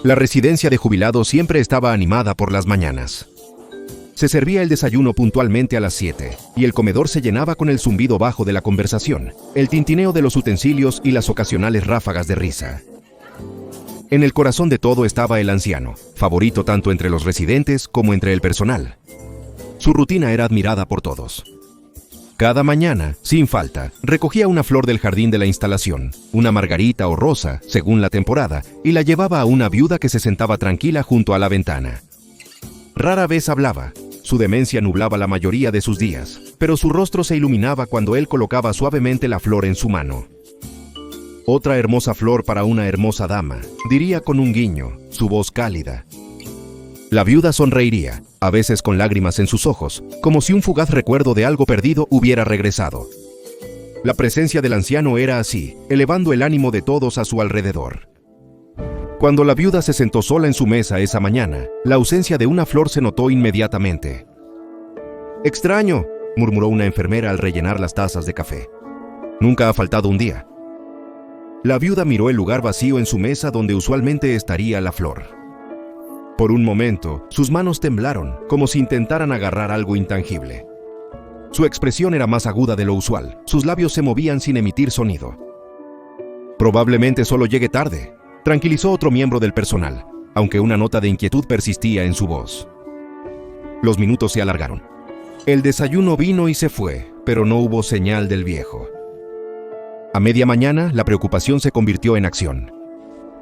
La residencia de jubilados siempre estaba animada por las mañanas. Se servía el desayuno puntualmente a las 7, y el comedor se llenaba con el zumbido bajo de la conversación, el tintineo de los utensilios y las ocasionales ráfagas de risa. En el corazón de todo estaba el anciano, favorito tanto entre los residentes como entre el personal. Su rutina era admirada por todos. Cada mañana, sin falta, recogía una flor del jardín de la instalación, una margarita o rosa, según la temporada, y la llevaba a una viuda que se sentaba tranquila junto a la ventana. Rara vez hablaba. Su demencia nublaba la mayoría de sus días, pero su rostro se iluminaba cuando él colocaba suavemente la flor en su mano. «Otra hermosa flor para una hermosa dama», diría con un guiño, su voz cálida. La viuda sonreiría, a veces con lágrimas en sus ojos, como si un fugaz recuerdo de algo perdido hubiera regresado. La presencia del anciano era así, elevando el ánimo de todos a su alrededor. Cuando la viuda se sentó sola en su mesa esa mañana, la ausencia de una flor se notó inmediatamente. «Extraño», murmuró una enfermera al rellenar las tazas de café. «Nunca ha faltado un día». La viuda miró el lugar vacío en su mesa donde usualmente estaría la flor. Por un momento, sus manos temblaron, como si intentaran agarrar algo intangible. Su expresión era más aguda de lo usual, sus labios se movían sin emitir sonido. «Probablemente solo llegue tarde», tranquilizó otro miembro del personal, aunque una nota de inquietud persistía en su voz. Los minutos se alargaron. El desayuno vino y se fue, pero no hubo señal del viejo. A media mañana, la preocupación se convirtió en acción.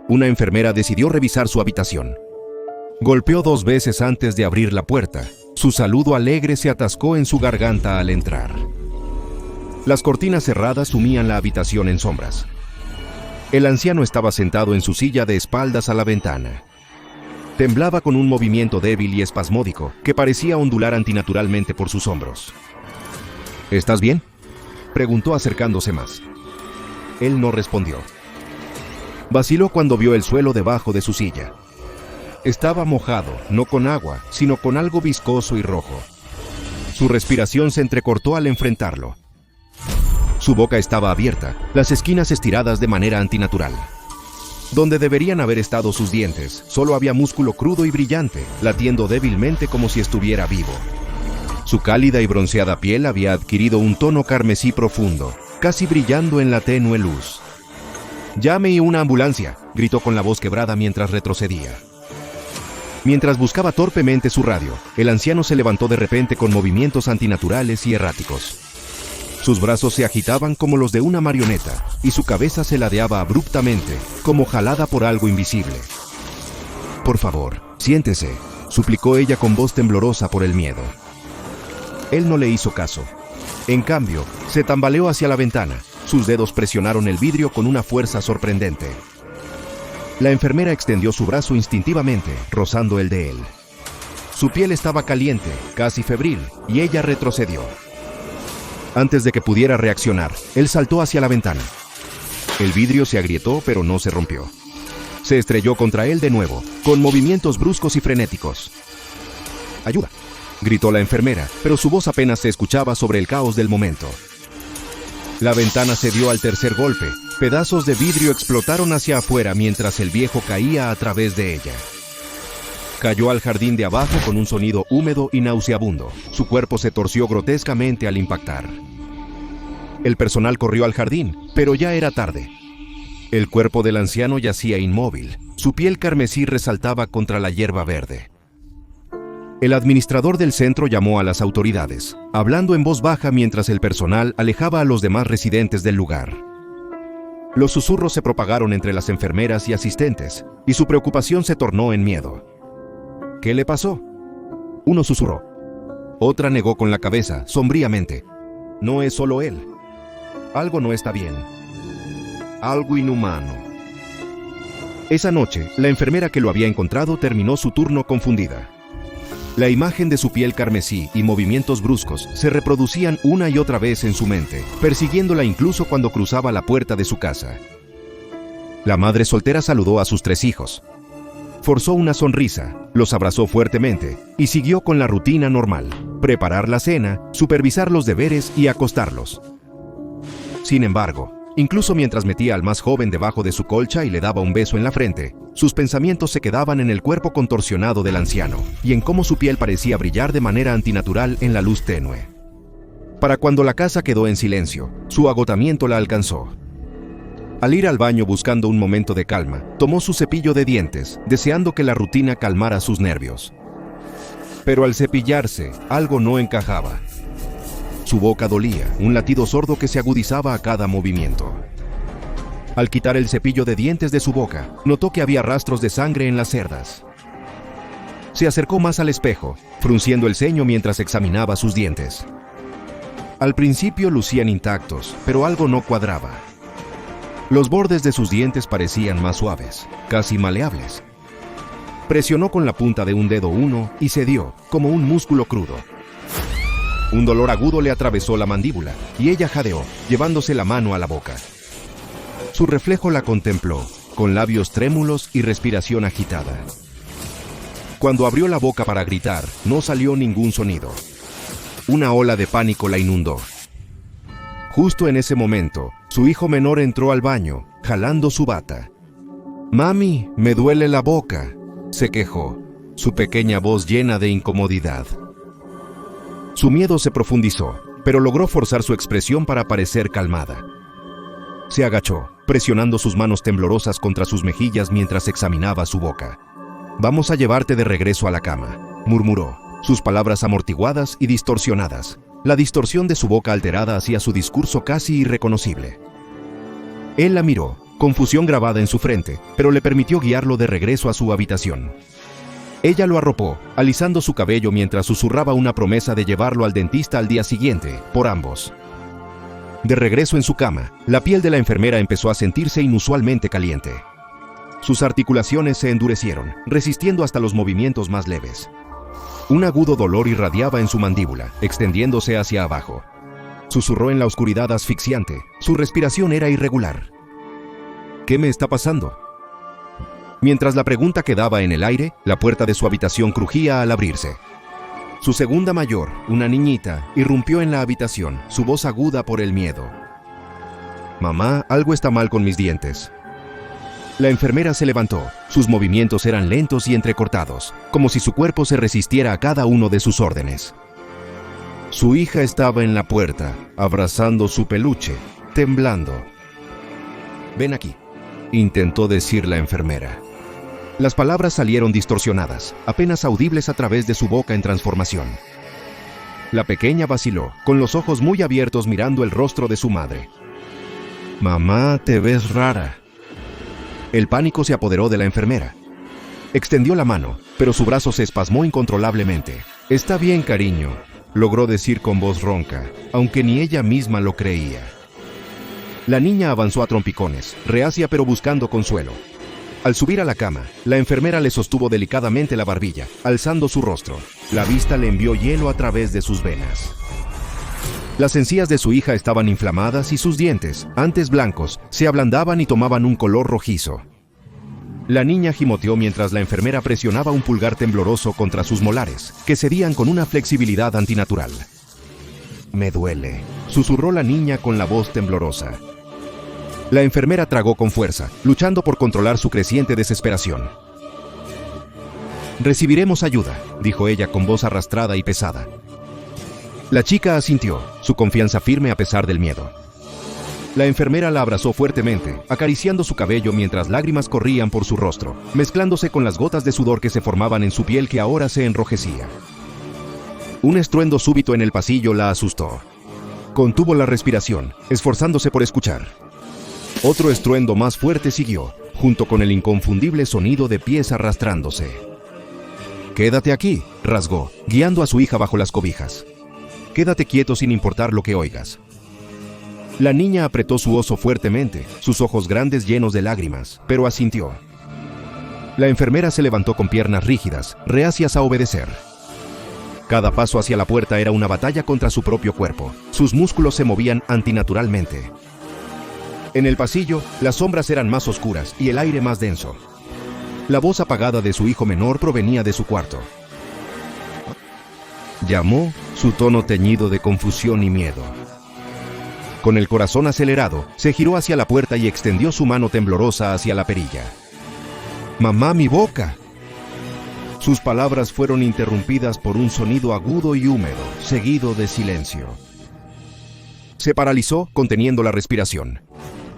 Una enfermera decidió revisar su habitación. Golpeó 2 veces antes de abrir la puerta. Su saludo alegre se atascó en su garganta al entrar. Las cortinas cerradas sumían la habitación en sombras. El anciano estaba sentado en su silla de espaldas a la ventana. Temblaba con un movimiento débil y espasmódico que parecía ondular antinaturalmente por sus hombros. «¿Estás bien?», preguntó acercándose más. Él no respondió. Vaciló cuando vio el suelo debajo de su silla. Estaba mojado, no con agua, sino con algo viscoso y rojo. Su respiración se entrecortó al enfrentarlo. Su boca estaba abierta, las esquinas estiradas de manera antinatural. Donde deberían haber estado sus dientes, solo había músculo crudo y brillante, latiendo débilmente como si estuviera vivo. Su cálida y bronceada piel había adquirido un tono carmesí profundo, casi brillando en la tenue luz. «Llame una ambulancia», gritó con la voz quebrada mientras retrocedía. Mientras buscaba torpemente su radio, el anciano se levantó de repente con movimientos antinaturales y erráticos. Sus brazos se agitaban como los de una marioneta, y su cabeza se ladeaba abruptamente, como jalada por algo invisible. «Por favor, siéntese», suplicó ella con voz temblorosa por el miedo. Él no le hizo caso. En cambio, se tambaleó hacia la ventana. Sus dedos presionaron el vidrio con una fuerza sorprendente. La enfermera extendió su brazo instintivamente, rozando el de él. Su piel estaba caliente, casi febril, y ella retrocedió. Antes de que pudiera reaccionar, él saltó hacia la ventana. El vidrio se agrietó, pero no se rompió. Se estrelló contra él de nuevo, con movimientos bruscos y frenéticos. «¡Ayuda!», gritó la enfermera, pero su voz apenas se escuchaba sobre el caos del momento. La ventana cedió al tercer golpe. Pedazos de vidrio explotaron hacia afuera mientras el viejo caía a través de ella. Cayó al jardín de abajo con un sonido húmedo y nauseabundo. Su cuerpo se torció grotescamente al impactar. El personal corrió al jardín, pero ya era tarde. El cuerpo del anciano yacía inmóvil. Su piel carmesí resaltaba contra la hierba verde. El administrador del centro llamó a las autoridades, hablando en voz baja mientras el personal alejaba a los demás residentes del lugar. Los susurros se propagaron entre las enfermeras y asistentes, y su preocupación se tornó en miedo. «¿Qué le pasó?», uno susurró. Otra negó con la cabeza, sombríamente. «No es solo él. Algo no está bien. Algo inhumano». Esa noche, la enfermera que lo había encontrado terminó su turno confundida. La imagen de su piel carmesí y movimientos bruscos se reproducían una y otra vez en su mente, persiguiéndola incluso cuando cruzaba la puerta de su casa. La madre soltera saludó a sus 3 hijos. Forzó una sonrisa, los abrazó fuertemente y siguió con la rutina normal: preparar la cena, supervisar los deberes y acostarlos. Sin embargo, Incluso mientras metía al más joven debajo de su colcha y le daba un beso en la frente, sus pensamientos se quedaban en el cuerpo contorsionado del anciano y en cómo su piel parecía brillar de manera antinatural en la luz tenue. Para cuando la casa quedó en silencio, su agotamiento la alcanzó. Al ir al baño buscando un momento de calma, tomó su cepillo de dientes, deseando que la rutina calmara sus nervios. Pero al cepillarse, algo no encajaba. Su boca dolía, un latido sordo que se agudizaba a cada movimiento. Al quitar el cepillo de dientes de su boca, notó que había rastros de sangre en las cerdas. Se acercó más al espejo, frunciendo el ceño mientras examinaba sus dientes. Al principio lucían intactos, pero algo no cuadraba. Los bordes de sus dientes parecían más suaves, casi maleables. Presionó con la punta de un dedo uno y cedió, como un músculo crudo. Un dolor agudo le atravesó la mandíbula y ella jadeó, llevándose la mano a la boca. Su reflejo la contempló, con labios trémulos y respiración agitada. Cuando abrió la boca para gritar, no salió ningún sonido. Una ola de pánico la inundó. Justo en ese momento, su hijo menor entró al baño, jalando su bata. «Mami, me duele la boca», se quejó, su pequeña voz llena de incomodidad. Su miedo se profundizó, pero logró forzar su expresión para parecer calmada. Se agachó, presionando sus manos temblorosas contra sus mejillas mientras examinaba su boca. «Vamos a llevarte de regreso a la cama», murmuró, sus palabras amortiguadas y distorsionadas. La distorsión de su boca alterada hacía su discurso casi irreconocible. Él la miró, confusión grabada en su frente, pero le permitió guiarlo de regreso a su habitación. Ella lo arropó, alisando su cabello mientras susurraba una promesa de llevarlo al dentista al día siguiente, por ambos. De regreso en su cama, la piel de la enfermera empezó a sentirse inusualmente caliente. Sus articulaciones se endurecieron, resistiendo hasta los movimientos más leves. Un agudo dolor irradiaba en su mandíbula, extendiéndose hacia abajo. Susurró en la oscuridad asfixiante. Su respiración era irregular. «¿Qué me está pasando?». Mientras la pregunta quedaba en el aire, la puerta de su habitación crujía al abrirse. Su segunda mayor, una niñita, irrumpió en la habitación, su voz aguda por el miedo. «Mamá, algo está mal con mis dientes». La enfermera se levantó. Sus movimientos eran lentos y entrecortados, como si su cuerpo se resistiera a cada uno de sus órdenes. Su hija estaba en la puerta, abrazando su peluche, temblando. «Ven aquí», intentó decir la enfermera. Las palabras salieron distorsionadas, apenas audibles a través de su boca en transformación. La pequeña vaciló, con los ojos muy abiertos mirando el rostro de su madre. «Mamá, te ves rara». El pánico se apoderó de la enfermera. Extendió la mano, pero su brazo se espasmó incontrolablemente. «Está bien, cariño», logró decir con voz ronca, aunque ni ella misma lo creía. La niña avanzó a trompicones, reacia pero buscando consuelo. Al subir a la cama, la enfermera le sostuvo delicadamente la barbilla, alzando su rostro. La vista le envió hielo a través de sus venas. Las encías de su hija estaban inflamadas y sus dientes, antes blancos, se ablandaban y tomaban un color rojizo. La niña gimoteó mientras la enfermera presionaba un pulgar tembloroso contra sus molares, que cedían con una flexibilidad antinatural. «Me duele», susurró la niña con la voz temblorosa. La enfermera tragó con fuerza, luchando por controlar su creciente desesperación. «Recibiremos ayuda», dijo ella con voz arrastrada y pesada. La chica asintió, su confianza firme a pesar del miedo. La enfermera la abrazó fuertemente, acariciando su cabello mientras lágrimas corrían por su rostro, mezclándose con las gotas de sudor que se formaban en su piel que ahora se enrojecía. Un estruendo súbito en el pasillo la asustó. Contuvo la respiración, esforzándose por escuchar. Otro estruendo más fuerte siguió, junto con el inconfundible sonido de pies arrastrándose. «Quédate aquí», rasgó, guiando a su hija bajo las cobijas. «Quédate quieto sin importar lo que oigas». La niña apretó su oso fuertemente, sus ojos grandes llenos de lágrimas, pero asintió. La enfermera se levantó con piernas rígidas, reacias a obedecer. Cada paso hacia la puerta era una batalla contra su propio cuerpo. Sus músculos se movían antinaturalmente. En el pasillo, las sombras eran más oscuras y el aire más denso. La voz apagada de su hijo menor provenía de su cuarto. Llamó, su tono teñido de confusión y miedo. Con el corazón acelerado, se giró hacia la puerta y extendió su mano temblorosa hacia la perilla. «¡Mamá, mi boca!». Sus palabras fueron interrumpidas por un sonido agudo y húmedo, seguido de silencio. Se paralizó, conteniendo la respiración.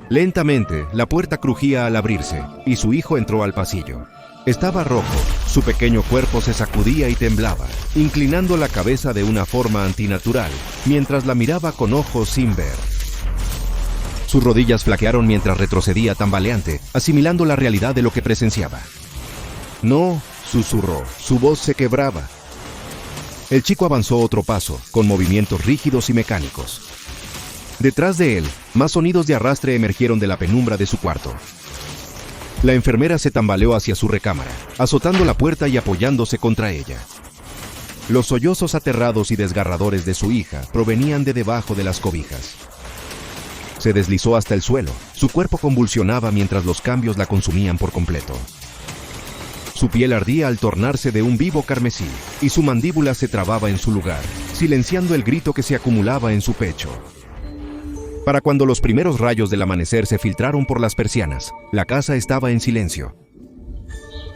Lentamente, la puerta crujía al abrirse, y su hijo entró al pasillo. Estaba rojo, su pequeño cuerpo se sacudía y temblaba, inclinando la cabeza de una forma antinatural, mientras la miraba con ojos sin ver. Sus rodillas flaquearon mientras retrocedía tambaleante, asimilando la realidad de lo que presenciaba. «No», susurró, su voz se quebraba. El chico avanzó otro paso, con movimientos rígidos y mecánicos. Detrás de él, más sonidos de arrastre emergieron de la penumbra de su cuarto. La enfermera se tambaleó hacia su recámara, azotando la puerta y apoyándose contra ella. Los sollozos aterrados y desgarradores de su hija provenían de debajo de las cobijas. Se deslizó hasta el suelo, su cuerpo convulsionaba mientras los cambios la consumían por completo. Su piel ardía al tornarse de un vivo carmesí, y su mandíbula se trababa en su lugar, silenciando el grito que se acumulaba en su pecho. Para cuando los primeros rayos del amanecer se filtraron por las persianas, la casa estaba en silencio.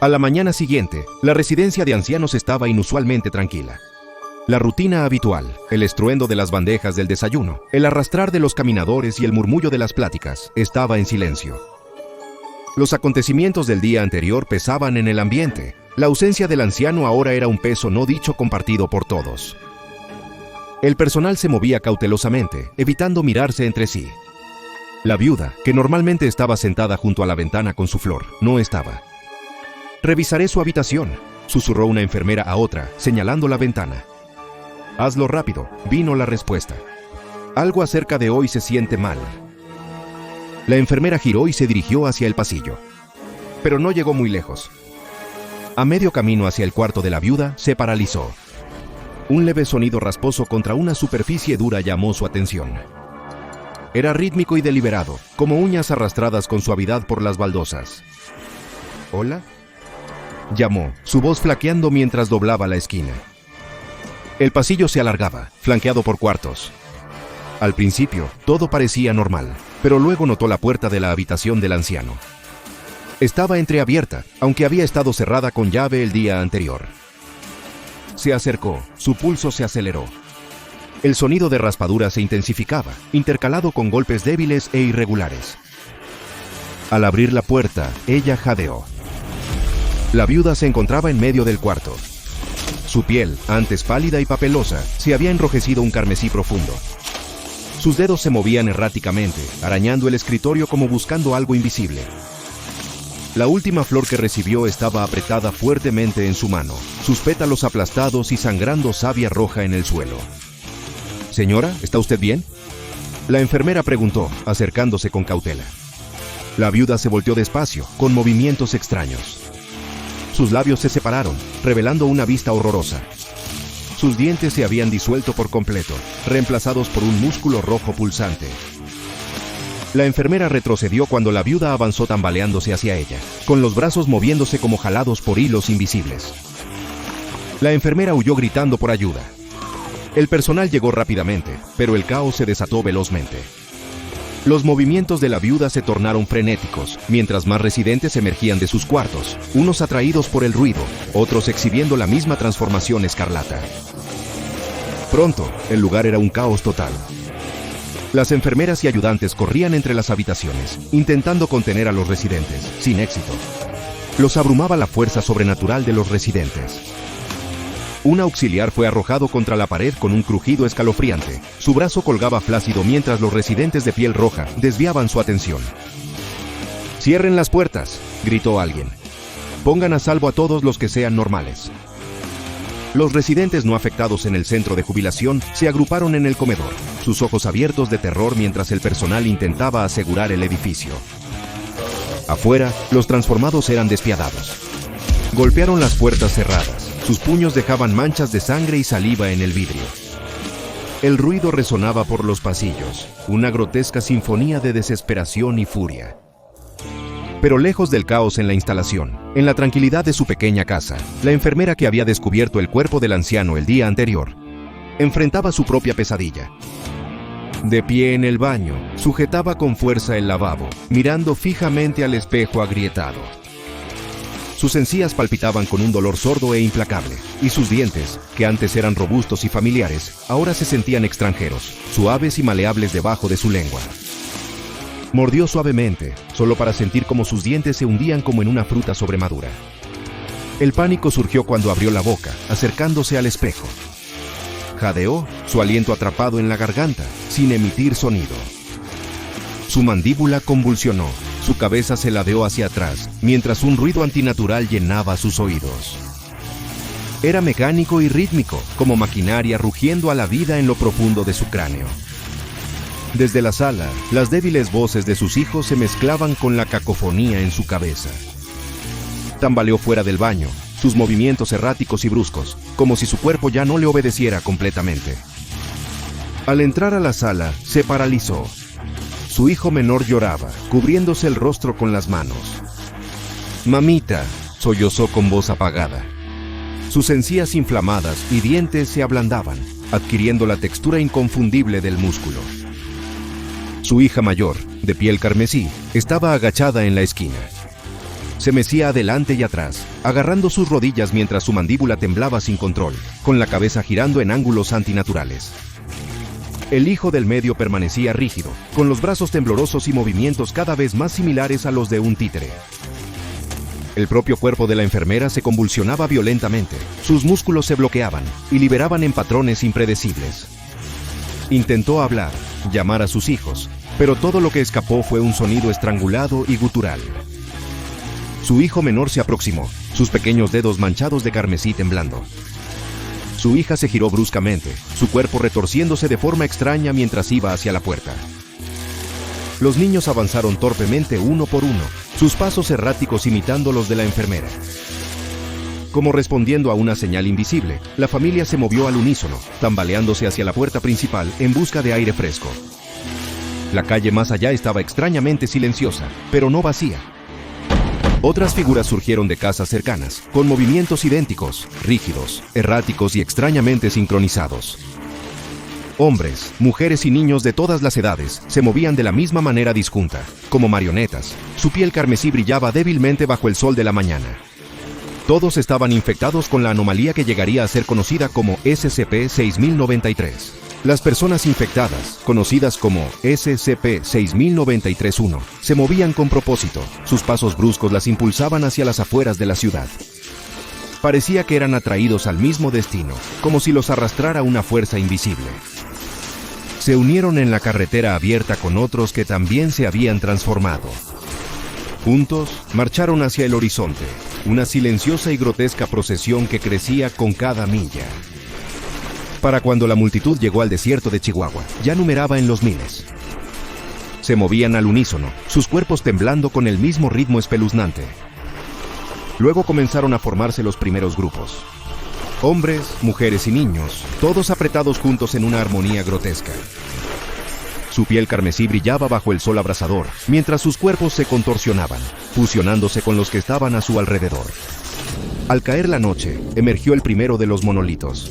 A la mañana siguiente, la residencia de ancianos estaba inusualmente tranquila. La rutina habitual, el estruendo de las bandejas del desayuno, el arrastrar de los caminadores y el murmullo de las pláticas, estaba en silencio. Los acontecimientos del día anterior pesaban en el ambiente. La ausencia del anciano ahora era un peso no dicho compartido por todos. El personal se movía cautelosamente, evitando mirarse entre sí. La viuda, que normalmente estaba sentada junto a la ventana con su flor, no estaba. «Revisaré su habitación», susurró una enfermera a otra, señalando la ventana. «Hazlo rápido», vino la respuesta. «Algo acerca de hoy se siente mal». La enfermera giró y se dirigió hacia el pasillo. Pero no llegó muy lejos. A medio camino hacia el cuarto de la viuda, se paralizó. Un leve sonido rasposo contra una superficie dura llamó su atención. Era rítmico y deliberado, como uñas arrastradas con suavidad por las baldosas. «¿Hola?», llamó, su voz flaqueando mientras doblaba la esquina. El pasillo se alargaba, flanqueado por cuartos. Al principio, todo parecía normal, pero luego notó la puerta de la habitación del anciano. Estaba entreabierta, aunque había estado cerrada con llave el día anterior. Se acercó, su pulso se aceleró. El sonido de raspadura se intensificaba, intercalado con golpes débiles e irregulares. Al abrir la puerta, ella jadeó. La viuda se encontraba en medio del cuarto. Su piel, antes pálida y papelosa, se había enrojecido un carmesí profundo. Sus dedos se movían erráticamente, arañando el escritorio como buscando algo invisible. La última flor que recibió estaba apretada fuertemente en su mano, sus pétalos aplastados y sangrando savia roja en el suelo. «Señora, ¿está usted bien?», la enfermera preguntó, acercándose con cautela. La viuda se volteó despacio, con movimientos extraños. Sus labios se separaron, revelando una vista horrorosa. Sus dientes se habían disuelto por completo, reemplazados por un músculo rojo pulsante. La enfermera retrocedió cuando la viuda avanzó tambaleándose hacia ella, con los brazos moviéndose como jalados por hilos invisibles. La enfermera huyó gritando por ayuda. El personal llegó rápidamente, pero el caos se desató velozmente. Los movimientos de la viuda se tornaron frenéticos, mientras más residentes emergían de sus cuartos, unos atraídos por el ruido, otros exhibiendo la misma transformación escarlata. Pronto, el lugar era un caos total. Las enfermeras y ayudantes corrían entre las habitaciones, intentando contener a los residentes, sin éxito. Los abrumaba la fuerza sobrenatural de los residentes. Un auxiliar fue arrojado contra la pared con un crujido escalofriante. Su brazo colgaba flácido mientras los residentes de piel roja desviaban su atención. «¡Cierren las puertas!», gritó alguien. «Pongan a salvo a todos los que sean normales». Los residentes no afectados en el centro de jubilación se agruparon en el comedor, sus ojos abiertos de terror mientras el personal intentaba asegurar el edificio. Afuera, los transformados eran despiadados. Golpearon las puertas cerradas, sus puños dejaban manchas de sangre y saliva en el vidrio. El ruido resonaba por los pasillos, una grotesca sinfonía de desesperación y furia. Pero lejos del caos en la instalación, en la tranquilidad de su pequeña casa, la enfermera que había descubierto el cuerpo del anciano el día anterior, enfrentaba su propia pesadilla. De pie en el baño, sujetaba con fuerza el lavabo, mirando fijamente al espejo agrietado. Sus encías palpitaban con un dolor sordo e implacable, y sus dientes, que antes eran robustos y familiares, ahora se sentían extranjeros, suaves y maleables debajo de su lengua. Mordió suavemente, solo para sentir cómo sus dientes se hundían como en una fruta sobremadura. El pánico surgió cuando abrió la boca, acercándose al espejo. Jadeó, su aliento atrapado en la garganta, sin emitir sonido. Su mandíbula convulsionó, su cabeza se ladeó hacia atrás, mientras un ruido antinatural llenaba sus oídos. Era mecánico y rítmico, como maquinaria rugiendo a la vida en lo profundo de su cráneo. Desde la sala, las débiles voces de sus hijos se mezclaban con la cacofonía en su cabeza. Tambaleó fuera del baño, sus movimientos erráticos y bruscos, como si su cuerpo ya no le obedeciera completamente. Al entrar a la sala, se paralizó. Su hijo menor lloraba, cubriéndose el rostro con las manos. «Mamita», sollozó con voz apagada. Sus encías inflamadas y dientes se ablandaban, adquiriendo la textura inconfundible del músculo. Su hija mayor, de piel carmesí, estaba agachada en la esquina. Se mecía adelante y atrás, agarrando sus rodillas mientras su mandíbula temblaba sin control, con la cabeza girando en ángulos antinaturales. El hijo del medio permanecía rígido, con los brazos temblorosos y movimientos cada vez más similares a los de un títere. El propio cuerpo de la enfermera se convulsionaba violentamente, sus músculos se bloqueaban y liberaban en patrones impredecibles. Intentó hablar, llamar a sus hijos, pero todo lo que escapó fue un sonido estrangulado y gutural. Su hijo menor se aproximó, sus pequeños dedos manchados de carmesí temblando. Su hija se giró bruscamente, su cuerpo retorciéndose de forma extraña mientras iba hacia la puerta. Los niños avanzaron torpemente uno por uno, sus pasos erráticos imitando los de la enfermera. Como respondiendo a una señal invisible, la familia se movió al unísono, tambaleándose hacia la puerta principal en busca de aire fresco. La calle más allá estaba extrañamente silenciosa, pero no vacía. Otras figuras surgieron de casas cercanas, con movimientos idénticos, rígidos, erráticos y extrañamente sincronizados. Hombres, mujeres y niños de todas las edades se movían de la misma manera disjunta, como marionetas. Su piel carmesí brillaba débilmente bajo el sol de la mañana. Todos estaban infectados con la anomalía que llegaría a ser conocida como SCP-6093. Las personas infectadas, conocidas como SCP-6093-1, se movían con propósito. Sus pasos bruscos las impulsaban hacia las afueras de la ciudad. Parecía que eran atraídos al mismo destino, como si los arrastrara una fuerza invisible. Se unieron en la carretera abierta con otros que también se habían transformado. Juntos, marcharon hacia el horizonte, una silenciosa y grotesca procesión que crecía con cada milla. Para cuando la multitud llegó al desierto de Chihuahua, ya numeraba en los miles. Se movían al unísono, sus cuerpos temblando con el mismo ritmo espeluznante. Luego comenzaron a formarse los primeros grupos. Hombres, mujeres y niños, todos apretados juntos en una armonía grotesca. Su piel carmesí brillaba bajo el sol abrasador, mientras sus cuerpos se contorsionaban, fusionándose con los que estaban a su alrededor. Al caer la noche, emergió el primero de los monolitos.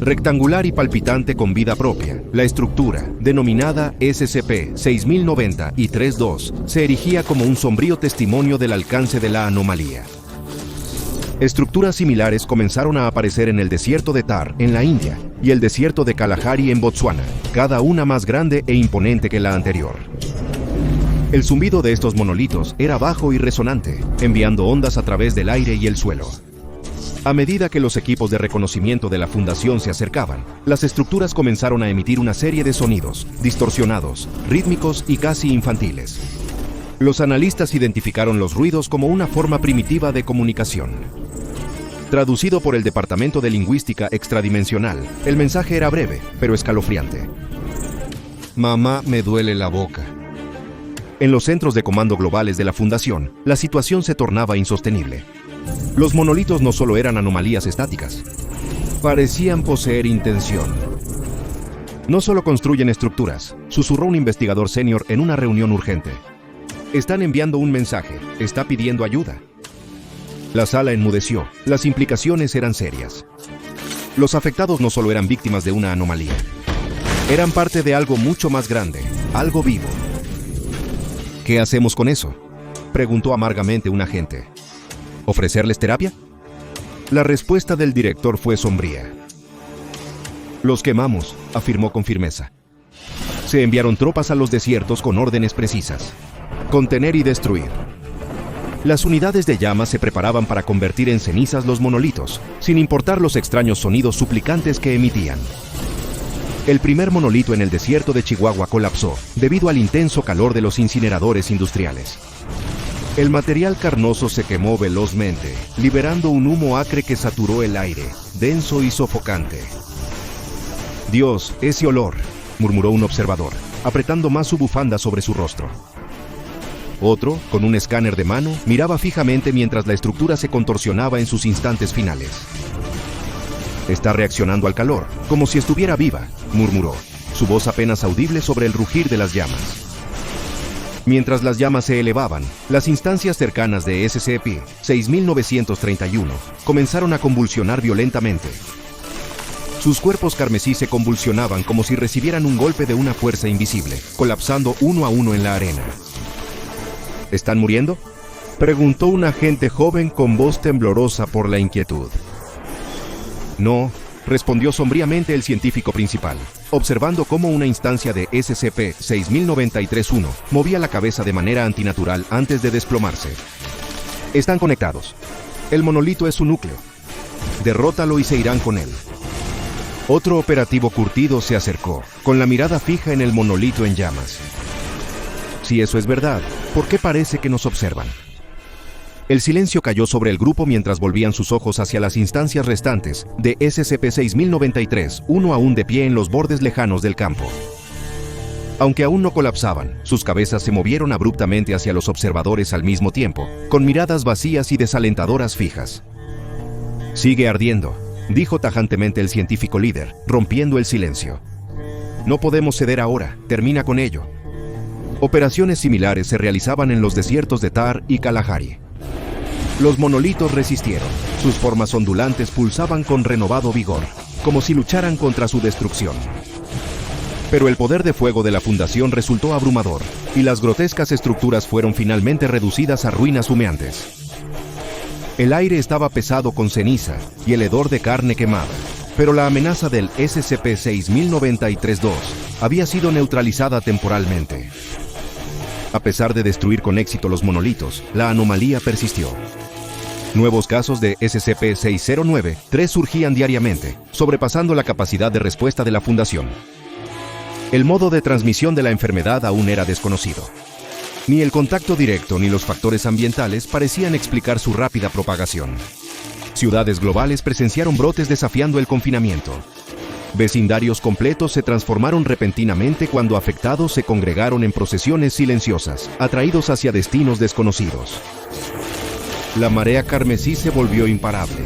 Rectangular y palpitante con vida propia, la estructura, denominada SCP-6090 y 32, se erigía como un sombrío testimonio del alcance de la anomalía. Estructuras similares comenzaron a aparecer en el desierto de Thar, en la India, y el desierto de Kalahari, en Botsuana, cada una más grande e imponente que la anterior. El zumbido de estos monolitos era bajo y resonante, enviando ondas a través del aire y el suelo. A medida que los equipos de reconocimiento de la Fundación se acercaban, las estructuras comenzaron a emitir una serie de sonidos, distorsionados, rítmicos y casi infantiles. Los analistas identificaron los ruidos como una forma primitiva de comunicación. Traducido por el Departamento de Lingüística Extradimensional, el mensaje era breve, pero escalofriante. «Mamá, me duele la boca». En los centros de comando globales de la Fundación, la situación se tornaba insostenible. Los monolitos no solo eran anomalías estáticas, parecían poseer intención. No solo construyen estructuras, susurró un investigador senior en una reunión urgente. Están enviando un mensaje, está pidiendo ayuda. La sala enmudeció, las implicaciones eran serias. Los afectados no solo eran víctimas de una anomalía. Eran parte de algo mucho más grande, algo vivo. ¿Qué hacemos con eso?, preguntó amargamente un agente. ¿Ofrecerles terapia? La respuesta del director fue sombría. Los quemamos, afirmó con firmeza. Se enviaron tropas a los desiertos con órdenes precisas: contener y destruir. Las unidades de llamas se preparaban para convertir en cenizas los monolitos, sin importar los extraños sonidos suplicantes que emitían. El primer monolito en el desierto de Chihuahua colapsó debido al intenso calor de los incineradores industriales. El material carnoso se quemó velozmente, liberando un humo acre que saturó el aire, denso y sofocante. «Dios, ese olor», murmuró un observador, apretando más su bufanda sobre su rostro. Otro, con un escáner de mano, miraba fijamente mientras la estructura se contorsionaba en sus instantes finales. «Está reaccionando al calor, como si estuviera viva», murmuró, su voz apenas audible sobre el rugir de las llamas. Mientras las llamas se elevaban, las instancias cercanas de SCP-6931 comenzaron a convulsionar violentamente. Sus cuerpos carmesí se convulsionaban como si recibieran un golpe de una fuerza invisible, colapsando uno a uno en la arena. ¿Están muriendo?, preguntó un agente joven con voz temblorosa por la inquietud. No, respondió sombríamente el científico principal, observando cómo una instancia de SCP-6931 movía la cabeza de manera antinatural antes de desplomarse. Están conectados. El monolito es su núcleo. Derrótalo y se irán con él. Otro operativo curtido se acercó, con la mirada fija en el monolito en llamas. Si eso es verdad, ¿por qué parece que nos observan? El silencio cayó sobre el grupo mientras volvían sus ojos hacia las instancias restantes de SCP-6093, uno aún de pie en los bordes lejanos del campo. Aunque aún no colapsaban, sus cabezas se movieron abruptamente hacia los observadores al mismo tiempo, con miradas vacías y desalentadoras fijas. «Sigue ardiendo», dijo tajantemente el científico líder, rompiendo el silencio. «No podemos ceder ahora, termina con ello». Operaciones similares se realizaban en los desiertos de Thar y Kalahari. Los monolitos resistieron. Sus formas ondulantes pulsaban con renovado vigor, como si lucharan contra su destrucción. Pero el poder de fuego de la fundación resultó abrumador, y las grotescas estructuras fueron finalmente reducidas a ruinas humeantes. El aire estaba pesado con ceniza y el hedor de carne quemada, pero la amenaza del SCP-6093-2 había sido neutralizada temporalmente. A pesar de destruir con éxito los monolitos, la anomalía persistió. Nuevos casos de SCP-6093 surgían diariamente, sobrepasando la capacidad de respuesta de la Fundación. El modo de transmisión de la enfermedad aún era desconocido. Ni el contacto directo ni los factores ambientales parecían explicar su rápida propagación. Ciudades globales presenciaron brotes desafiando el confinamiento. Vecindarios completos se transformaron repentinamente cuando afectados se congregaron en procesiones silenciosas, atraídos hacia destinos desconocidos. La marea carmesí se volvió imparable.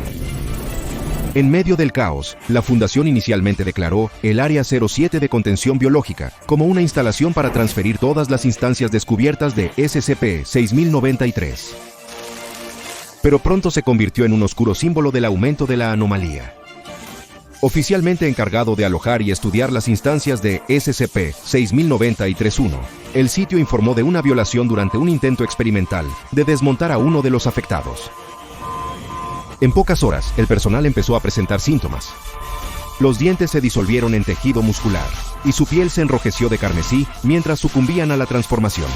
En medio del caos, la Fundación inicialmente declaró el Área 07 de contención biológica como una instalación para transferir todas las instancias descubiertas de SCP-6093. Pero pronto se convirtió en un oscuro símbolo del aumento de la anomalía. Oficialmente encargado de alojar y estudiar las instancias de SCP-6093-1, el sitio informó de una violación durante un intento experimental de desmontar a uno de los afectados. En pocas horas, el personal empezó a presentar síntomas. Los dientes se disolvieron en tejido muscular, y su piel se enrojeció de carmesí mientras sucumbían a la transformación.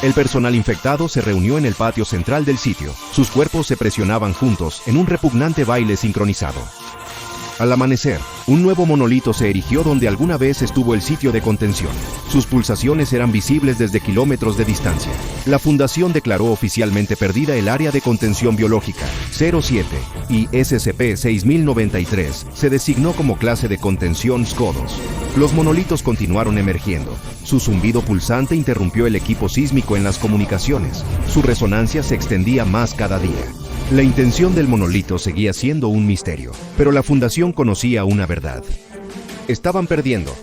El personal infectado se reunió en el patio central del sitio. Sus cuerpos se presionaban juntos en un repugnante baile sincronizado. Al amanecer, un nuevo monolito se erigió donde alguna vez estuvo el sitio de contención. Sus pulsaciones eran visibles desde kilómetros de distancia. La Fundación declaró oficialmente perdida el área de contención biológica 07 y SCP-6093 se designó como clase de contención SCO-2. Los monolitos continuaron emergiendo. Su zumbido pulsante interrumpió el equipo sísmico en las comunicaciones. Su resonancia se extendía más cada día. La intención del monolito seguía siendo un misterio, pero la Fundación conocía una verdad. Estaban perdiendo.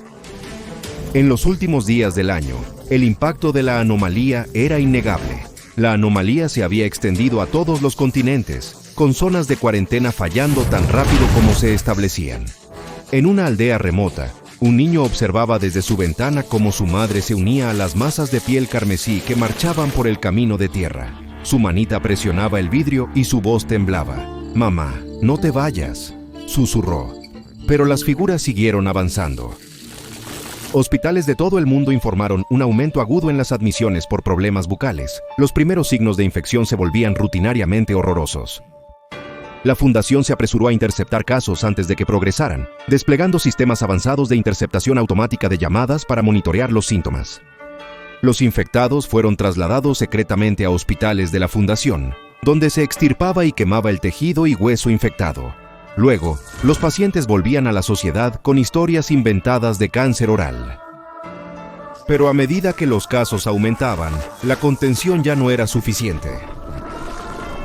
En los últimos días del año, el impacto de la anomalía era innegable. La anomalía se había extendido a todos los continentes, con zonas de cuarentena fallando tan rápido como se establecían. En una aldea remota, Un niño observaba desde su ventana cómo su madre se unía a las masas de piel carmesí que marchaban por el camino de tierra. Su manita presionaba el vidrio y su voz temblaba. «Mamá, no te vayas», susurró. Pero las figuras siguieron avanzando. Hospitales de todo el mundo informaron un aumento agudo en las admisiones por problemas bucales. Los primeros signos de infección se volvían rutinariamente horrorosos. La fundación se apresuró a interceptar casos antes de que progresaran, desplegando sistemas avanzados de interceptación automática de llamadas para monitorear los síntomas. Los infectados fueron trasladados secretamente a hospitales de la fundación, donde se extirpaba y quemaba el tejido y hueso infectado. Luego, los pacientes volvían a la sociedad con historias inventadas de cáncer oral. Pero a medida que los casos aumentaban, la contención ya no era suficiente.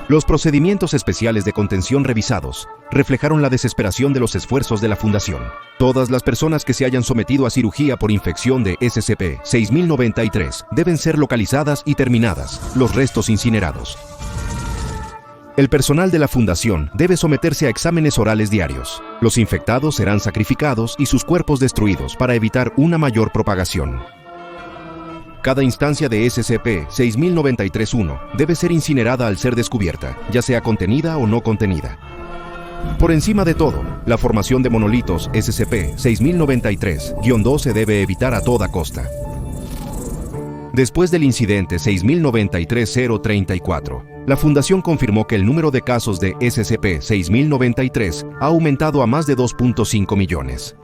Los procedimientos especiales de contención revisados reflejaron la desesperación de los esfuerzos de la fundación. Todas las personas que se hayan sometido a cirugía por infección de SCP-6093 deben ser localizadas y terminadas, los restos incinerados. El personal de la fundación debe someterse a exámenes orales diarios. Los infectados serán sacrificados y sus cuerpos destruidos para evitar una mayor propagación. Cada instancia de SCP-6093-1 debe ser incinerada al ser descubierta, ya sea contenida o no contenida. Por encima de todo, la formación de monolitos SCP-6093-2 se debe evitar a toda costa. Después del incidente 6093-034, la Fundación confirmó que el número de casos de SCP-6093 ha aumentado a más de 2.5 millones.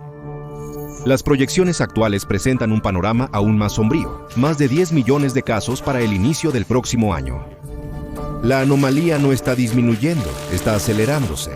Las proyecciones actuales presentan un panorama aún más sombrío, más de 10 millones de casos para el inicio del próximo año. La anomalía no está disminuyendo, está acelerándose.